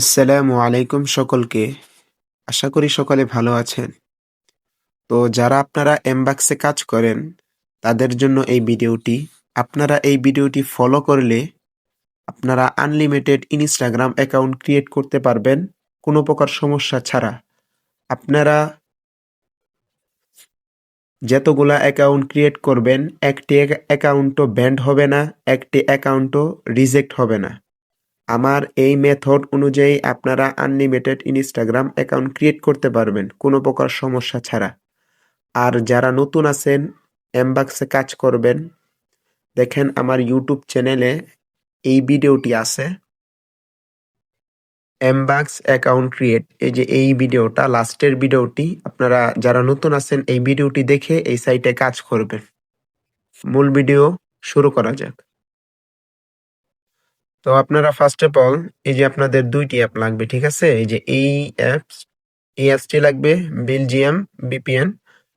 আসসালামু আলাইকুম সকলকে। আশা করি সকলে ভালো আছেন। তো যারা আপনারা এমবাক্সে কাজ করেন, তাদের জন্য এই ভিডিওটি। আপনারা এই ভিডিওটি ফলো করলে আপনারা আনলিমিটেড ইনস্টাগ্রাম অ্যাকাউন্ট ক্রিয়েট করতে পারবেন কোনো প্রকার সমস্যা ছাড়া। আপনারা যতগুলা অ্যাকাউন্ট ক্রিয়েট করবেন, একটি অ্যাকাউন্টও ব্যান্ড হবে না, একটি অ্যাকাউন্টও রিজেক্ট হবে না। আমার এই মেথড অনুযায়ী আপনারা আনলিমিটেড ইনস্টাগ্রাম অ্যাকাউন্ট ক্রিয়েট করতে পারবেন কোনো প্রকার সমস্যা ছাড়া। আর যারা নতুন আছেন, এমবাক্সে কাজ করবেন, দেখেন আমার ইউটিউব চ্যানেলে এই ভিডিওটি আছে। এমবাক্স অ্যাকাউন্ট ক্রিয়েট, এই যে এই ভিডিওটা, লাস্টের ভিডিওটি, আপনারা যারা নতুন আছেন এই ভিডিওটি দেখে এই সাইটে কাজ করবেন। মূল ভিডিও শুরু করা যাক। তো আপনারা ফার্স্ট অফ অল, এই যে আপনাদের দুইটি অ্যাপ লাগবে, ঠিক আছে? এই যে এই অ্যাপসটি লাগবে, বেলজিয়াম ভিপিএন,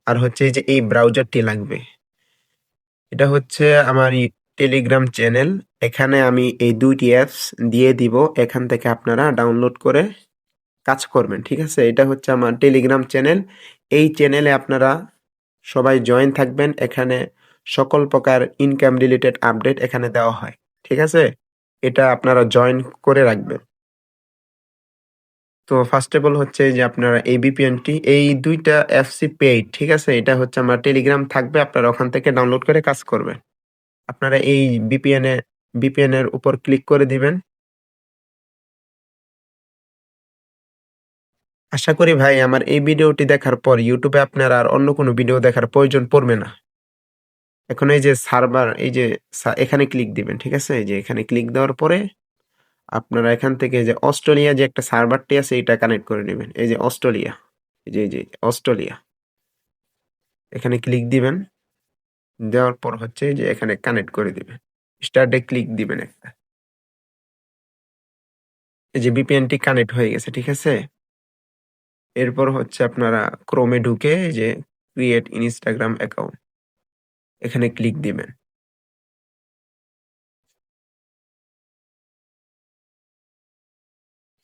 আর হচ্ছে এই যে এই ব্রাউজারটি লাগবে। এটা হচ্ছে আমার টেলিগ্রাম চ্যানেল। এখানে আমি এই দুইটি অ্যাপস দিয়ে দিব, এখান থেকে আপনারা ডাউনলোড করে কাজ করবেন, ঠিক আছে? এটা হচ্ছে আমার টেলিগ্রাম চ্যানেল। এই চ্যানেলে আপনারা সবাই জয়েন থাকবেন। এখানে সকল প্রকার ইনকাম রিলেটেড আপডেট এখানে দেওয়া হয়, ঠিক আছে? এটা আপনারা জয়েন করে রাখবেন। তো ফার্স্ট অফ অল হচ্ছে যে আপনারা এই ভিপিএনটি, এই দুইটা অ্যাপসই পেইড, ঠিক আছে? এটা হচ্ছে আমার টেলিগ্রাম থাকবে, আপনারা ওখান থেকে ডাউনলোড করে কাজ করবেন। আপনারা এই ভিপিএন এর উপর ক্লিক করে দিবেন। আশা করি ভাই আমার এই ভিডিওটি দেখার পর ইউটিউবে আপনার আর অন্য কোনো ভিডিও দেখার প্রয়োজন পড়বে না। এখন এই যে সার্ভার, এই যে এখানে ক্লিক দিবেন, ঠিক আছে? এই যে এখানে ক্লিক দেওয়ার পরে আপনারা এখান থেকে যে অস্ট্রেলিয়া যে একটা সার্ভারটি আছে এটা কানেক্ট করে নেবেন। এই যে অস্ট্রেলিয়া, এই যে অস্ট্রেলিয়া, এখানে ক্লিক দিবেন। দেওয়ার পর হচ্ছে যে এখানে কানেক্ট করে দিবেন, স্টার্টে ক্লিক দিবেন একটা। এই যে ভিপিএনটি কানেক্ট হয়ে গেছে, ঠিক আছে? এরপর হচ্ছে আপনারা ক্রোমে ঢুকে এই যে ক্রিয়েট ইনস্টাগ্রাম অ্যাকাউন্ট, এখানে ক্লিক দিবেন।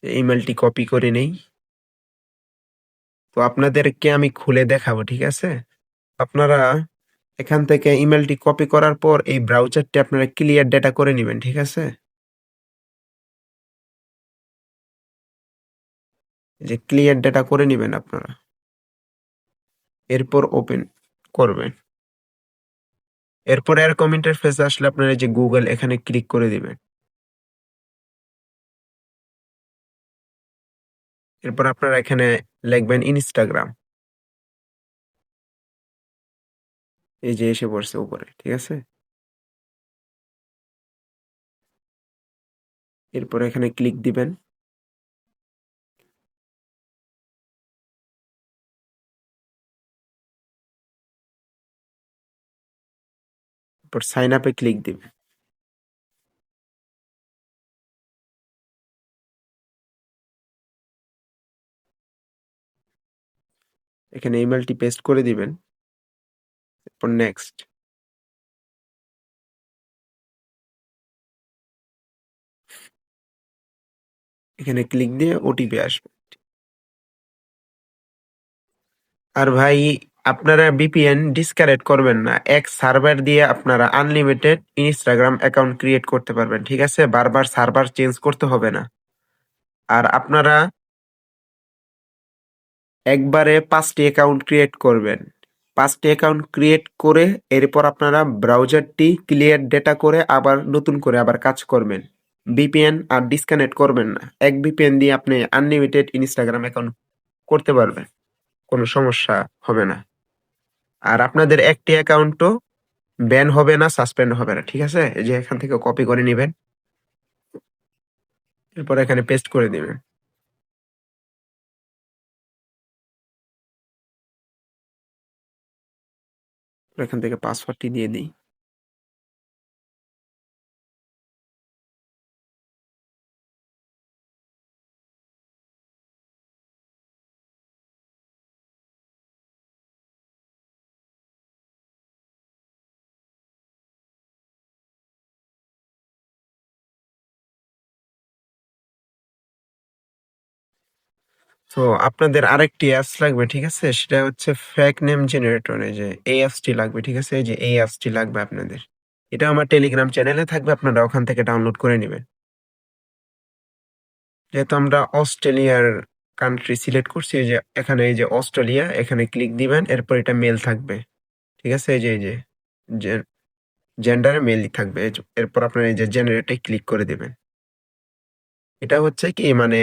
ইমেলটি কপি করে নেই। তো আপনাদেরকে আমি খুলে দেখাবো, ঠিক আছে? আপনারা এখান থেকে ইমেলটি কপি করার পর এই ব্রাউজারটি আপনারা ক্লিয়ার ডেটা করে নেবেন, ঠিক আছে? এই যে ক্লিয়ার ডেটা করে নেবেন আপনারা, এরপর ওপেন করবেন। এরপর এরকম ইন্টারফেস আসলে আপনারা এই যে গুগল, এখানে ক্লিক করে দিবেন। এরপর আপনারা এখানে লিখবেন ইনস্টাগ্রাম, এই যে এসে পড়ছে উপরে, ঠিক আছে? এরপর এখানে ক্লিক দিবেন। এরপর সাইন আপে ক্লিক দিবেন। এখানে ইমেলটি পেস্ট করে দিবেন। এরপর নেক্সট, এখানে ক্লিক দিয়ে ওটিপি আসবে। আর ভাই, আপনারা ভিপিএন ডিসকানেক্ট করবেন না। এক সার্ভার দিয়ে আপনারা আনলিমিটেড ইনস্টাগ্রাম অ্যাকাউন্ট ক্রিয়েট করতে পারবেন, ঠিক আছে? বারবার সার্ভার চেঞ্জ করতে হবে না। আর আপনারা একবারে 5টি অ্যাকাউন্ট ক্রিয়েট করবেন। 5টি অ্যাকাউন্ট ক্রিয়েট করে এরপর আপনারা ব্রাউজারটি ক্লিয়ার ডেটা করে আবার নতুন করে আবার কাজ করবেন। ভিপিএন আর ডিসকানেক্ট করবেন না। এক ভিপিএন দিয়ে আপনি আনলিমিটেড ইনস্টাগ্রাম অ্যাকাউন্ট করতে পারবেন, কোনো সমস্যা হবে না। আর আপনাদের একটি অ্যাকাউন্টও ব্যান হবে না, সাসপেন্ড হবে না, ঠিক আছে? এই যে এখান থেকে কপি করে নেবেন, এরপর এখানে পেস্ট করে দিবেন। এখান থেকে পাসওয়ার্ডটি দিয়ে দিই। তো আপনাদের আরেকটি অ্যাপস লাগবে, ঠিক আছে? সেটা হচ্ছে ফেক নেম জেনারেটর। এই যে এই অ্যাপসটি লাগবে, ঠিক আছে? এই যে এই অ্যাপসটি লাগবে আপনাদের। এটা আমার টেলিগ্রাম চ্যানেলে থাকবে, আপনারা ওখান থেকে ডাউনলোড করে নিবেন। যেহেতু আমরা অস্ট্রেলিয়ার কান্ট্রি সিলেক্ট করছি, এই যে এখানে এই যে অস্ট্রেলিয়া, এখানে ক্লিক দিবেন, এরপর এটা মেল থাকবে, ঠিক আছে? এই যে জেন্ডারে মেল থাকবে, এরপর আপনার এই যে জেনারেটে ক্লিক করে দিবেন। এটা হচ্ছে কি মানে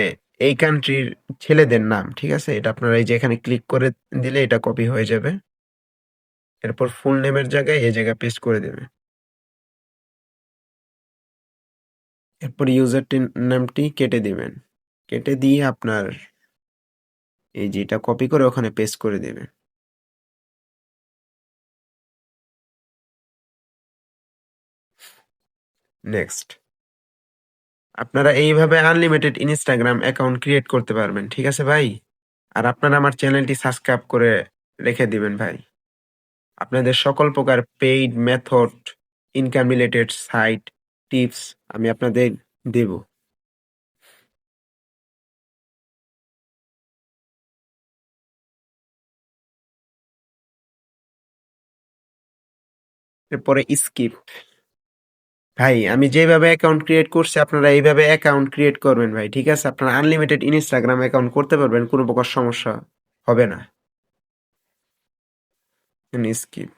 এই কান্ট্রির ছেলেদের নাম, ঠিক আছে? এটা আপনারা এই যে এখানে ক্লিক করে দিলে এটা কপি হয়ে যাবে। এরপর ফুল নেমের জায়গায় এই জায়গায় পেস্ট করে দেবে। এরপর ইউজার নামটি কেটে দিবেন। কেটে দিয়ে আপনার এই যে এটা কপি করে ওখানে পেস্ট করে দেবেন। নেক্সট। আপনারা এইভাবে আনলিমিটেড ইনস্টাগ্রাম অ্যাকাউন্ট ক্রিয়েট করতে পারবেন, ঠিক আছে ভাই? আর আপনারা আমার চ্যানেলটি সাবস্ক্রাইব করে রেখে দিবেন ভাই। আপনাদের সকল প্রকার paid method, income related site tips আমি আপনাদের দেব। এরপরে স্কিপ। ভাই আমি যেভাবে অ্যাকাউন্ট ক্রিয়েট করছি আপনারা এইভাবে অ্যাকাউন্ট ক্রিয়েট করবেন ভাই, ঠিক আছে? আপনারা আনলিমিটেড ইনস্টাগ্রাম অ্যাকাউন্ট করতে পারবেন, কোনো প্রকার সমস্যা হবে না। স্কিপ।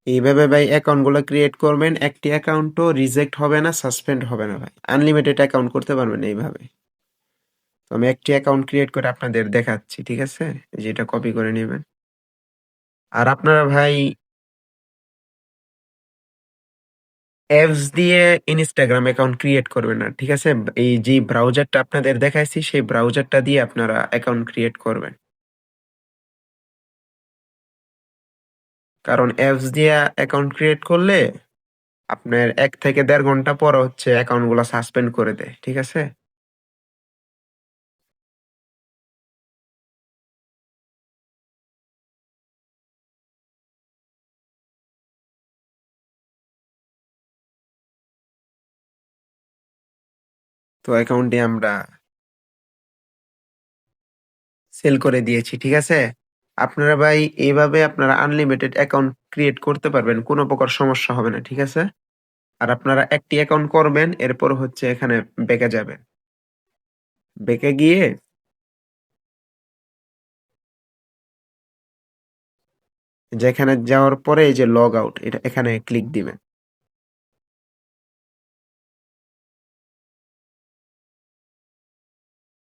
এইভাবে ভাই অ্যাকাউন্ট গুলো ক্রিয়েট করবেন, একটি অ্যাকাউন্টও রিজেক্ট হবে না, সাসপেন্ড হবে না ভাই। আনলিমিটেড অ্যাকাউন্ট করতে পারবেন এইভাবে। তো আমি একটি অ্যাকাউন্ট ক্রিয়েট করে আপনাদের দেখাচ্ছি, ঠিক আছে? এই যে এটা কপি করে নেবেন। আর আপনারা ভাই অ্যাপস দিয়ে ইনস্টাগ্রাম অ্যাকাউন্ট ক্রিয়েট করবেন না, ঠিক আছে? এই যে ব্রাউজারটা আপনাদের দেখাইছি সেই ব্রাউজারটা দিয়ে আপনারা অ্যাকাউন্ট ক্রিয়েট করবেন। কারণ অ্যাপস দিয়ে অ্যাকাউন্ট ক্রিয়েট করলে আপনার ১ থেকে ১.৫ ঘন্টা পর হচ্ছে অ্যাকাউন্ট গুলা সাসপেন্ড করে দেয়, ঠিক আছে? তো অ্যাকাউন্টটি আমরা সেল করে দিয়েছি, ঠিক আছে? আপনারা ভাই এইভাবে আপনারা আনলিমিটেড অ্যাকাউন্ট ক্রিয়েট করতে পারবেন, কোনো প্রকার সমস্যা হবে না, ঠিক আছে? আর আপনারা একটি অ্যাকাউন্ট করবেন, এরপর হচ্ছে এখানে ব্যাকে যাবেন। ব্যাকে গিয়ে যেখানে যাওয়ার পরে এই যে লগ আউট, এটা এখানে ক্লিক দিবেন।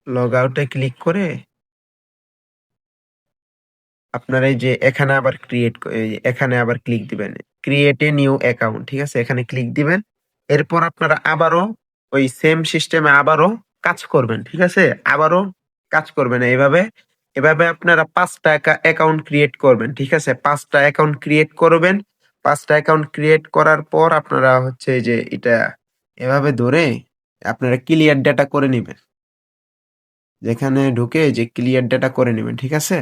লগ আউটে ক্লিক করে আপনার এই যে এখানে আবার এখানে আবার ক্লিক দিবেন। ক্রিয়েট এ নিউ অ্যাকাউন্ট, ঠিক আছে? এখানে ক্লিক দিবেন। এরপর আপনারা আবারও ওই সেম সিস্টেমে আবারও কাজ করবেন, ঠিক আছে? আবারও কাজ করবেন এইভাবে। এভাবে আপনারা ৫টা অ্যাকাউন্ট ক্রিয়েট করবেন, ঠিক আছে? ৫টা অ্যাকাউন্ট ক্রিয়েট করবেন। ৫টা অ্যাকাউন্ট ক্রিয়েট করার পর আপনারা হচ্ছে এই যে এটা এভাবে ধরে আপনারা ক্লিয়ার ডেটা করে নিবেন। যেখানে ঢুকে যে ক্লিয়ার ডেটা করে নিবেন, ঠিক আছে?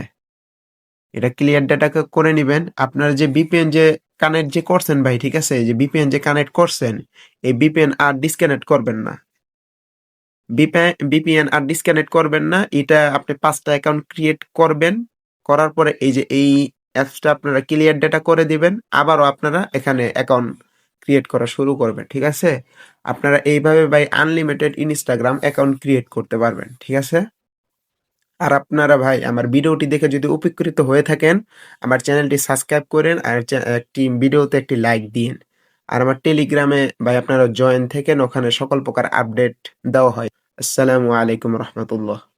এটা ক্লিয়ার ডেটাকে করে নিবেন। আপনার যে ভিপিএন যে কানেক্ট যে করছেন ভাই, ঠিক আছে? এই যে ভিপিএন যে কানেক্ট করছেন, এই ভিপিএন আর ডিসকানেক্ট করবেন না। ভিপিএন আর ডিসকানেক্ট করবেন না। এটা আপনি ৫টা অ্যাকাউন্ট ক্রিয়েট করবেন। করার পরে এই যে এই অ্যাপসটা আপনারা ক্লিয়ার ডেটা করে দিবেন। আবারও আপনারা এখানে অ্যাকাউন্ট ক্রিয়েট করা শুরু করবেন, ঠিক আছে? আপনারা এইভাবে ভাই আনলিমিটেড ইনস্টাগ্রাম অ্যাকাউন্ট ক্রিয়েট করতে পারবেন, ঠিক আছে? আর আপনারা ভাই আমার ভিডিওটি দেখে যদি উপকৃত হয়ে থাকেন, আমার চ্যানেলটি সাবস্ক্রাইব করেন আর একটি ভিডিওতে একটি লাইক দিন। আর আমার টেলিগ্রামে ভাই আপনারা জয়েন থাকেন, ওখানে সকল প্রকার আপডেট দেওয়া হয়। আসসালামু আলাইকুম রহমতুল্লাহ।